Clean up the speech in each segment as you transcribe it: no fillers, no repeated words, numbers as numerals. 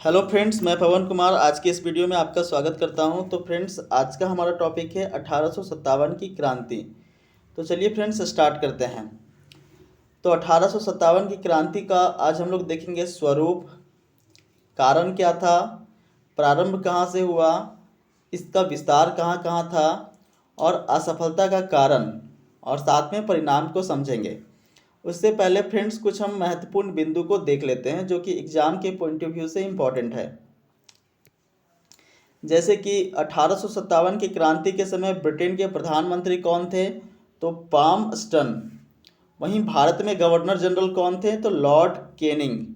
Hello friends, मैं पवन कुमार आज के इस वीडियो में आपका स्वागत करता हूं। तो फ्रेंड्स, आज का हमारा टॉपिक है 1857 की क्रांति। तो चलिए फ्रेंड्स स्टार्ट करते हैं। तो 1857 की क्रांति का आज हम लोग देखेंगे स्वरूप, कारण क्या था, प्रारंभ कहां से हुआ, इसका विस्तार कहां कहां था और असफलता का कारण, और साथ में परिणाम को समझेंगे। उससे पहले फ्रेंड्स कुछ हम महत्वपूर्ण बिंदु को देख लेते हैं जो कि एग्जाम के पॉइंट ऑफ व्यू से इम्पोर्टेंट है। जैसे कि 1857 की क्रांति के समय ब्रिटेन के प्रधानमंत्री कौन थे? तो पामस्टन। वहीं भारत में गवर्नर जनरल कौन थे? तो लॉर्ड कैनिंग।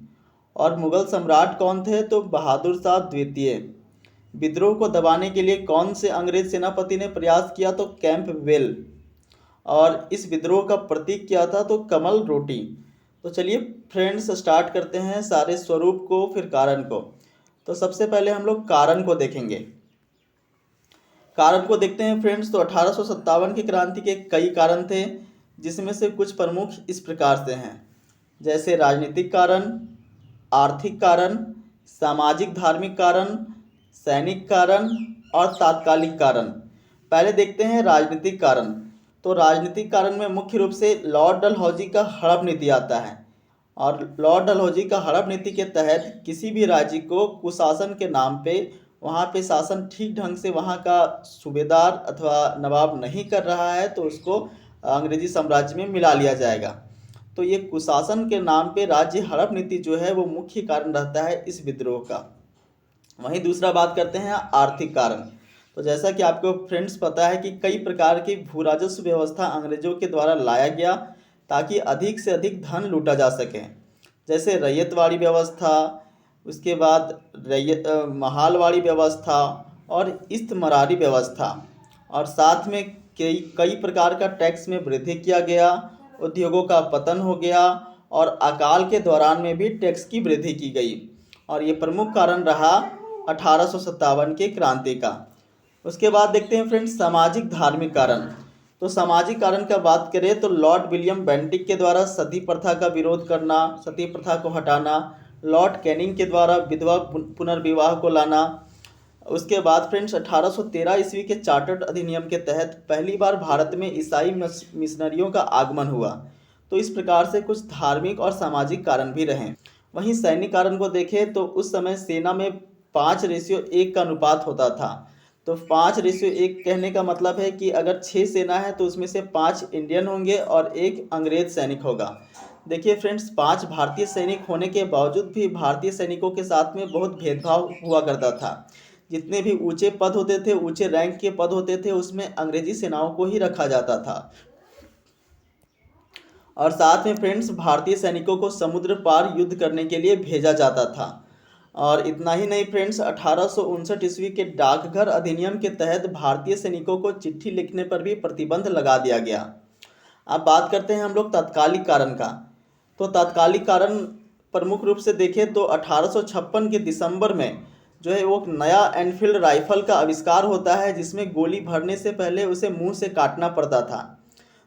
और मुगल सम्राट कौन थे? तो बहादुर शाह द्वितीय। विद्रोह को दबाने के लिए कौन से अंग्रेज सेनापति ने प्रयास किया? तो कैंपबेल। और इस विद्रोह का प्रतीक क्या था? तो कमल रोटी। तो चलिए फ्रेंड्स स्टार्ट करते हैं सारे स्वरूप को फिर कारण को। तो सबसे पहले हम लोग कारण को देखेंगे। कारण को देखते हैं फ्रेंड्स। तो 1857 की क्रांति के कई कारण थे, जिसमें से कुछ प्रमुख इस प्रकार से हैं, जैसे राजनीतिक कारण, आर्थिक कारण, सामाजिक धार्मिक कारण, सैनिक कारण और तात्कालिक कारण। पहले देखते हैं राजनीतिक कारण। तो राजनीतिक कारण में मुख्य रूप से लॉर्ड डलहौजी का हड़प नीति आता है। और लॉर्ड डलहौजी का हड़प नीति के तहत किसी भी राज्य को कुशासन के नाम पे, वहाँ पे शासन ठीक ढंग से वहाँ का सूबेदार अथवा नवाब नहीं कर रहा है तो उसको अंग्रेजी साम्राज्य में मिला लिया जाएगा। तो ये कुशासन के नाम पे राज्य हड़प नीति जो है वो मुख्य कारण रहता है इस विद्रोह का। वहीं दूसरा बात करते हैं आर्थिक कारण। तो जैसा कि आपको फ्रेंड्स पता है कि कई प्रकार की भू राजस्व व्यवस्था अंग्रेजों के द्वारा लाया गया ताकि अधिक से अधिक धन लूटा जा सके, जैसे रैयतवाड़ी व्यवस्था, उसके बाद महालवाड़ी व्यवस्था और इस्तमरारी व्यवस्था। और साथ में कई कई प्रकार का टैक्स में वृद्धि किया गया, उद्योगों का पतन हो गया और अकाल के दौरान में भी टैक्स की वृद्धि की गई। और ये प्रमुख कारण रहा 1857 के क्रांति का। उसके बाद देखते हैं फ्रेंड्स सामाजिक धार्मिक कारण। तो सामाजिक कारण का बात करें तो लॉर्ड विलियम बेंटिक के द्वारा सती प्रथा का विरोध करना, सती प्रथा को हटाना, लॉर्ड कैनिंग के द्वारा विधवा पुनर्विवाह को लाना। उसके बाद फ्रेंड्स 1813 ईस्वी के चार्टर्ड अधिनियम के तहत पहली बार भारत में ईसाई मिशनरियों का आगमन हुआ। तो इस प्रकार से कुछ धार्मिक और सामाजिक कारण भी रहे। वहीं सैनिक कारण को देखें तो उस समय सेना में 5:1 का अनुपात होता था। तो 5:1 कहने का मतलब है कि अगर 6 सेना है तो उसमें से 5 इंडियन होंगे और 1 अंग्रेज सैनिक होगा। देखिए फ्रेंड्स, 5 भारतीय सैनिक होने के बावजूद भी भारतीय सैनिकों के साथ में बहुत भेदभाव हुआ करता था। जितने भी ऊंचे पद होते थे, ऊंचे रैंक के पद होते थे, उसमें अंग्रेजी सेनाओं को ही रखा जाता था। और साथ में फ्रेंड्स भारतीय सैनिकों को समुद्र पार युद्ध करने के लिए भेजा जाता था। और इतना ही नहीं फ्रेंड्स, 1859 ईस्वी के डाकघर अधिनियम के तहत भारतीय सैनिकों को चिट्ठी लिखने पर भी प्रतिबंध लगा दिया गया। अब बात करते हैं हम लोग तात्कालिक कारण का। तो तात्कालिक कारण प्रमुख रूप से देखें तो 1856 के दिसंबर में जो है वो नया एनफील्ड राइफल का आविष्कार होता है, जिसमें गोली भरने से पहले उसे मुंह से काटना पड़ता था।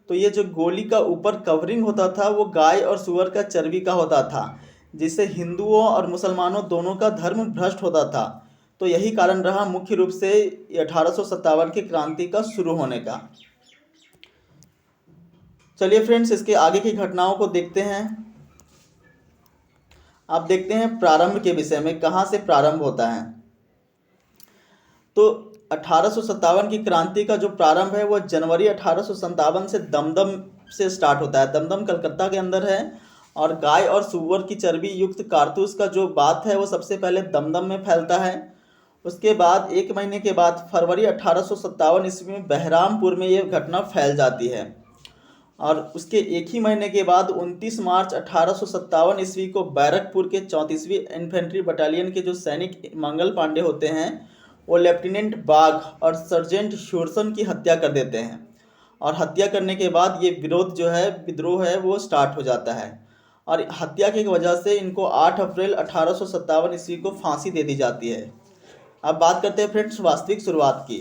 तो ये जो गोली का ऊपर कवरिंग होता था वो गाय और सुअर का चर्बी का होता था, जिससे हिंदुओं और मुसलमानों दोनों का धर्म भ्रष्ट होता था। तो यही कारण रहा मुख्य रूप से 1857 की क्रांति का शुरू होने का। चलिए फ्रेंड्स इसके आगे की घटनाओं को देखते हैं। अब देखते हैं प्रारंभ के विषय में, कहाँ से प्रारंभ होता है। तो 1857 की क्रांति का जो प्रारंभ है वो जनवरी 1857 से दमदम से स्टार्ट होता है। दमदम कलकत्ता के अंदर है। और गाय और सूअर की चर्बी युक्त कारतूस का जो बात है वो सबसे पहले दमदम में फैलता है। उसके बाद 1 महीने के बाद फरवरी 1857 ईस्वी में बहरामपुर में ये घटना फैल जाती है। और उसके एक ही महीने के बाद 29 मार्च 1857 ईस्वी को बैरकपुर के 34वीं इन्फेंट्री बटालियन के जो सैनिक मंगल पांडे होते हैं वो लेफ्टिनेंट बाघ और सर्जेंट शोरसन की हत्या कर देते हैं। और हत्या करने के बाद ये विद्रोह है वो स्टार्ट हो जाता है। और हत्या की वजह से इनको 8 अप्रैल 1857 ईस्वी को फांसी दे दी जाती है। अब बात करते हैं फ्रेंड्स वास्तविक शुरुआत की।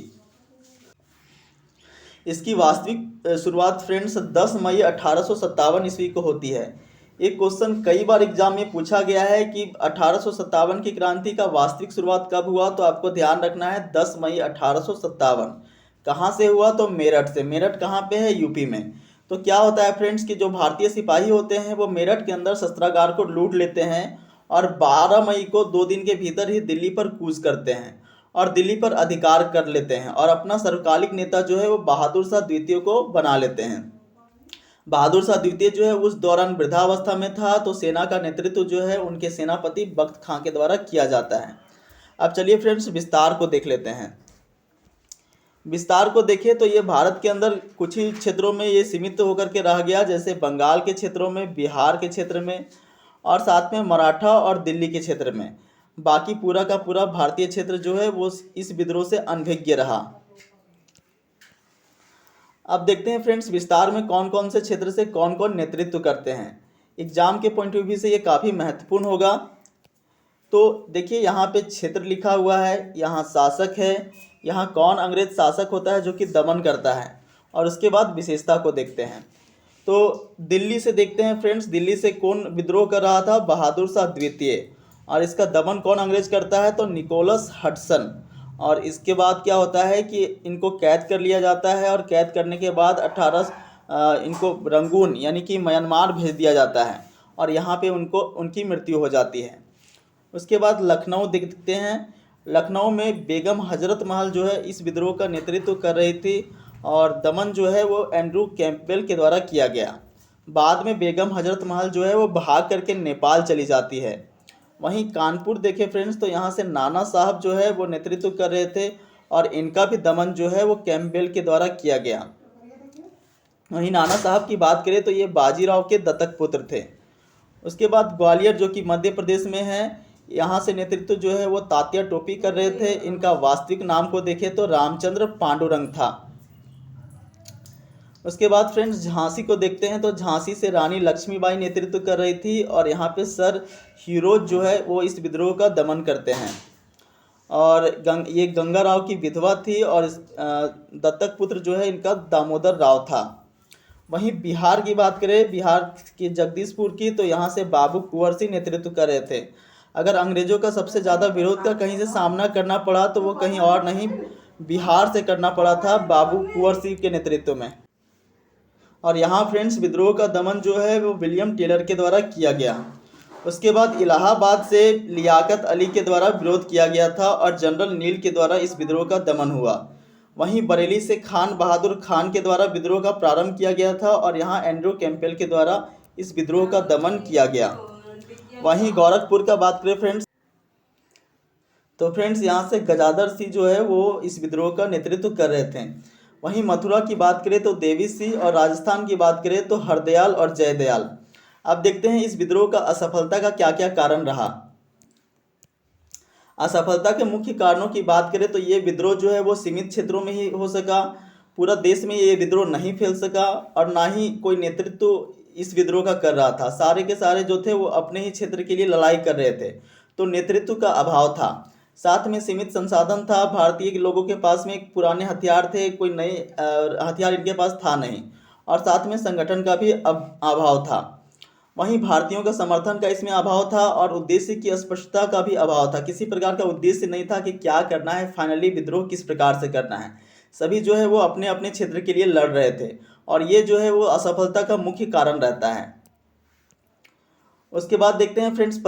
इसकी वास्तविक शुरुआत फ्रेंड्स 10 मई 1857 ईस्वी को होती है। एक क्वेश्चन कई बार एग्जाम में पूछा गया है कि 1857 की क्रांति का वास्तविक शुरुआत कब हुआ, तो आपको ध्यान रखना है 10 मई 1857। कहाँ से हुआ, तो मेरठ से। मेरठ कहाँ पे है, यूपी में। तो क्या होता है फ्रेंड्स कि जो भारतीय सिपाही होते हैं वो मेरठ के अंदर शस्त्रागार को लूट लेते हैं और 12 मई को 2 दिन के भीतर ही दिल्ली पर कूच करते हैं और दिल्ली पर अधिकार कर लेते हैं और अपना सर्वकालिक नेता जो है वो बहादुर शाह द्वितीय को बना लेते हैं। बहादुर शाह द्वितीय जो है उस दौरान वृद्धावस्था में था, तो सेना का नेतृत्व जो है उनके सेनापति बख्त खां के द्वारा किया जाता है। अब चलिए फ्रेंड्स विस्तार को देख लेते हैं। विस्तार को देखें तो ये भारत के अंदर कुछ ही क्षेत्रों में ये सीमित होकर के रह गया, जैसे बंगाल के क्षेत्रों में, बिहार के क्षेत्र में और साथ में मराठा और दिल्ली के क्षेत्र में। बाकी पूरा का पूरा भारतीय क्षेत्र जो है वो इस विद्रोह से अनभिज्ञ रहा। अब देखते हैं फ्रेंड्स विस्तार में कौन कौन से क्षेत्र से कौन कौन नेतृत्व करते हैं। एग्जाम के पॉइंट ऑफ व्यू से ये काफ़ी महत्वपूर्ण होगा। तो देखिए यहाँ पे क्षेत्र लिखा हुआ है, यहाँ शासक है, यहाँ कौन अंग्रेज शासक होता है जो कि दमन करता है, और उसके बाद विशेषता को देखते हैं। तो दिल्ली से देखते हैं फ्रेंड्स, दिल्ली से कौन विद्रोह कर रहा था, बहादुर शाह द्वितीय, और इसका दमन कौन अंग्रेज करता है, तो निकोलस हडसन। और इसके बाद क्या होता है कि इनको कैद कर लिया जाता है और कैद करने के बाद इनको रंगून यानी कि म्यांमार भेज दिया जाता है और यहाँ पे उनकी मृत्यु हो जाती है। उसके बाद लखनऊ देखते हैं। लखनऊ में बेगम हजरत महल जो है इस विद्रोह का नेतृत्व कर रही थी और दमन जो है वो एंड्रू कैंपबेल के द्वारा किया गया। बाद में बेगम हजरत महल जो है वो भाग करके नेपाल चली जाती है। वहीं कानपुर देखे फ्रेंड्स तो यहाँ से नाना साहब जो है वो नेतृत्व कर रहे थे और इनका भी दमन जो है वो कैंपबेल के द्वारा किया गया। वहीं नाना साहब की बात करें तो ये बाजीराव के दत्तक पुत्र थे। उसके बाद ग्वालियर जो कि मध्य प्रदेश में है, यहाँ से नेतृत्व जो है वो तात्या टोपी कर रहे थे। इनका वास्तविक नाम को देखें तो रामचंद्र पांडुरंग था। उसके बाद फ्रेंड्स झांसी को देखते हैं तो झांसी से रानी लक्ष्मीबाई नेतृत्व कर रही थी और यहाँ पे सर हीरोज जो है वो इस विद्रोह का दमन करते हैं। और ये गंगा राव की विधवा थी और दत्तक पुत्र जो है इनका दामोदर राव था। वहीं बिहार की बात करें, बिहार के जगदीशपुर की, तो यहाँ से बाबू कुंवर सिंह नेतृत्व कर रहे थे। अगर अंग्रेजों का सबसे ज़्यादा विरोध का कहीं से सामना करना पड़ा तो वो कहीं और नहीं, बिहार से करना पड़ा था बाबू कुंवर सिंह के नेतृत्व में। और यहाँ फ्रेंड्स विद्रोह का दमन जो है वो विलियम टेलर के द्वारा किया गया। उसके बाद इलाहाबाद से लियाकत अली के द्वारा विरोध किया गया था और जनरल नील के द्वारा इस विद्रोह का दमन हुआ। वहीं बरेली से खान बहादुर खान के द्वारा विद्रोह का प्रारंभ किया गया था और यहाँ एंड्रू कैंपबेल के द्वारा इस विद्रोह का दमन किया गया। वहीं गोरखपुर का बात करें फ्रेंड्स तो फ्रेंड्स यहाँ से गजादर सिंह जो है वो इस विद्रोह का नेतृत्व कर रहे थे। वहीं मथुरा की बात करें तो देवी सिंह और राजस्थान की बात करें तो हरदयाल और जयदयाल। अब देखते हैं इस विद्रोह का असफलता का क्या क्या कारण रहा। असफलता के मुख्य कारणों की बात करें तो ये विद्रोह जो है वो सीमित क्षेत्रों में ही हो सका, पूरा देश में ये विद्रोह नहीं फैल सका और ना ही कोई नेतृत्व इस विद्रोह का कर रहा था। सारे के सारे जो थे वो अपने ही क्षेत्र के लिए लड़ाई कर रहे थे, तो नेतृत्व का अभाव था। साथ में सीमित संसाधन था, भारतीय लोगों के पास में पुराने हथियार थे, कोई नए हथियार इनके पास था नहीं, और साथ में संगठन का भी अभाव था। वहीं भारतीयों का समर्थन का इसमें अभाव था और उद्देश्य की स्पष्टता का भी अभाव था। किसी प्रकार का उद्देश्य नहीं था कि क्या करना है, फाइनली विद्रोह किस प्रकार से करना है। सभी जो है वो अपने अपने क्षेत्र के लिए लड़ रहे थे और ये जो है वो असफलता का मुख्य कारण रहता है। उसके बाद देखते हैं फ्रेंड्स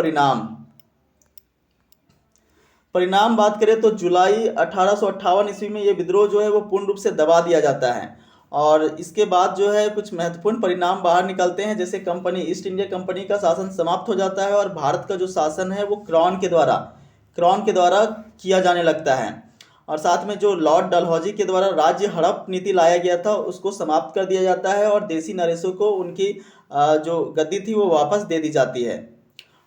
परिणाम बात करें तो जुलाई 1858 ईस्वी में ये विद्रोह जो है वो पूर्ण रूप से दबा दिया जाता है और इसके बाद जो है कुछ महत्वपूर्ण परिणाम बाहर निकलते हैं, जैसे कंपनी ईस्ट इंडिया कंपनी का शासन समाप्त हो जाता है और भारत का जो शासन है वो क्राउन के द्वारा किया जाने लगता है। और साथ में जो लॉर्ड डलहौजी के द्वारा राज्य हड़प नीति लाया गया था उसको समाप्त कर दिया जाता है और देसी नरेशों को उनकी जो गद्दी थी वो वापस दे दी जाती है।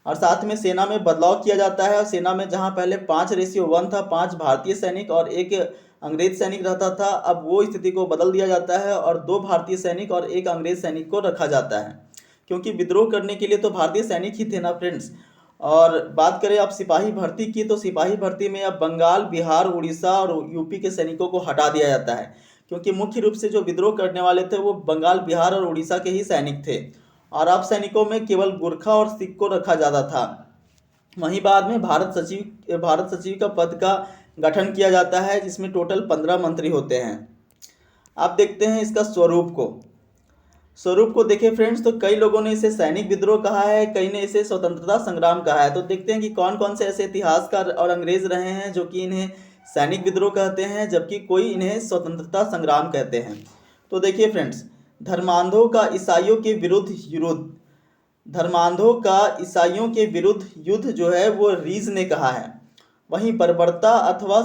और साथ में सेना में बदलाव किया जाता है और सेना में जहां पहले 5:1 था, 5 भारतीय सैनिक और 1 अंग्रेज सैनिक रहता था, अब वो स्थिति को बदल दिया जाता है और 2 भारतीय सैनिक और 1 अंग्रेज सैनिक को रखा जाता है, क्योंकि विद्रोह करने के लिए तो भारतीय सैनिक ही थे ना फ्रेंड्स। और बात करें अब सिपाही भर्ती की, तो सिपाही भर्ती में अब बंगाल, बिहार, उड़ीसा और यूपी के सैनिकों को हटा दिया जाता है, क्योंकि मुख्य रूप से जो विद्रोह करने वाले थे वो बंगाल, बिहार और उड़ीसा के ही सैनिक थे। और अब सैनिकों में केवल गुरखा और सिख को रखा जाता था। वहीं बाद में भारत सचिव का पद का गठन किया जाता है, जिसमें टोटल 15 मंत्री होते हैं। अब देखते हैं इसका स्वरूप को देखें फ्रेंड्स, तो कई लोगों ने इसे सैनिक विद्रोह कहा है, कई ने इसे स्वतंत्रता संग्राम कहा है। तो देखते हैं कि कौन कौन से ऐसे इतिहासकार और अंग्रेज रहे हैं जो कि इन्हें सैनिक विद्रोह कहते हैं, जबकि कोई इन्हें स्वतंत्रता संग्राम कहते हैं। तो देखिए फ्रेंड्स, धर्मांधों का ईसाइयों के विरुद्ध युद्ध जो है वो रीज ने कहा है। वहीं बर्बरता अथवा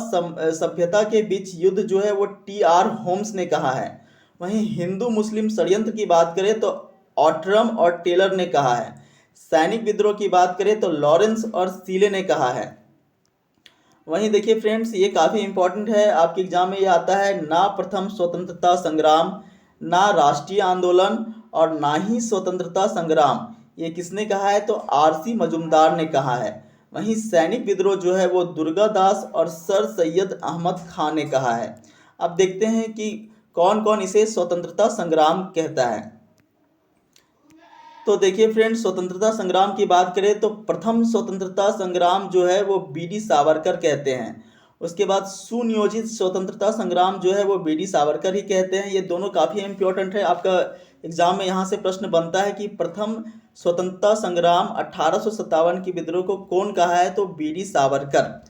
सभ्यता के बीच युद्ध जो है वो टी.आर. होम्स ने कहा है। वहीं हिंदू मुस्लिम षड्यंत्र की बात करें तो ऑट्रम और टेलर ने कहा है। सैनिक विद्रोह की बात करें तो लॉरेंस और सीले ने कहा है। वहीं देखिए फ्रेंड्स, ये काफ़ी इंपॉर्टेंट है, आपके एग्जाम में ये आता है, ना प्रथम स्वतंत्रता संग्राम, ना राष्ट्रीय आंदोलन और ना ही स्वतंत्रता संग्राम, ये किसने कहा है? तो आर.सी. मजूमदार ने कहा है। वहीं सैनिक विद्रोह जो है वो दुर्गादास और सर सैयद अहमद खान ने कहा है। अब देखते हैं कि कौन कौन इसे स्वतंत्रता संग्राम कहता है। तो देखिए फ्रेंड्स, स्वतंत्रता संग्राम की बात करें तो प्रथम स्वतंत्रता संग्राम जो है वो बी.डी. सावरकर कहते हैं। उसके बाद सुनियोजित स्वतंत्रता संग्राम जो है वो बी.डी. सावरकर ही कहते हैं। ये दोनों काफ़ी इम्पोर्टेंट है, आपका एग्जाम में यहाँ से प्रश्न बनता है कि प्रथम स्वतंत्रता संग्राम 1857 की विद्रोह को कौन कहा है? तो बी.डी. सावरकर।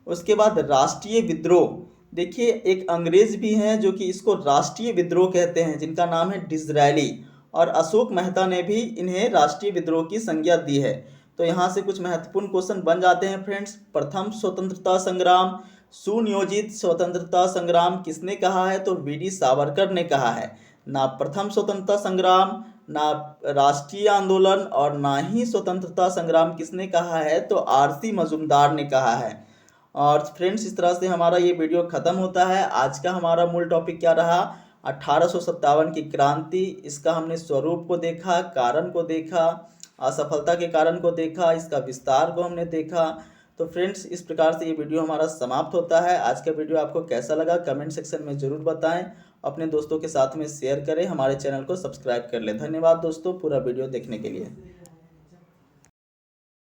उसके बाद राष्ट्रीय विद्रोह, देखिए एक अंग्रेज भी हैं जो कि इसको राष्ट्रीय विद्रोह कहते हैं, जिनका नाम है डिज़रायली, और अशोक मेहता ने भी इन्हें राष्ट्रीय विद्रोह की संज्ञा दी है। तो यहाँ से कुछ महत्वपूर्ण क्वेश्चन बन जाते हैं फ्रेंड्स। प्रथम स्वतंत्रता संग्राम, सुनियोजित स्वतंत्रता संग्राम किसने कहा है? तो बी.डी. सावरकर ने कहा है। ना प्रथम स्वतंत्रता संग्राम, ना राष्ट्रीय आंदोलन और ना ही स्वतंत्रता संग्राम किसने कहा है? तो आर.सी. मजूमदार ने कहा है। और फ्रेंड्स, इस तरह से हमारा ये वीडियो ख़त्म होता है। आज का हमारा मूल टॉपिक क्या रहा? 1857 की क्रांति। इसका हमने स्वरूप को देखा, कारण को देखा, असफलता के कारण को देखा, इसका विस्तार को हमने देखा। तो फ्रेंड्स, इस प्रकार से ये वीडियो हमारा समाप्त होता है। आज का वीडियो आपको कैसा लगा कमेंट सेक्शन में ज़रूर बताएं। अपने दोस्तों के साथ में शेयर करें, हमारे चैनल को सब्सक्राइब कर लें। धन्यवाद दोस्तों पूरा वीडियो देखने के लिए।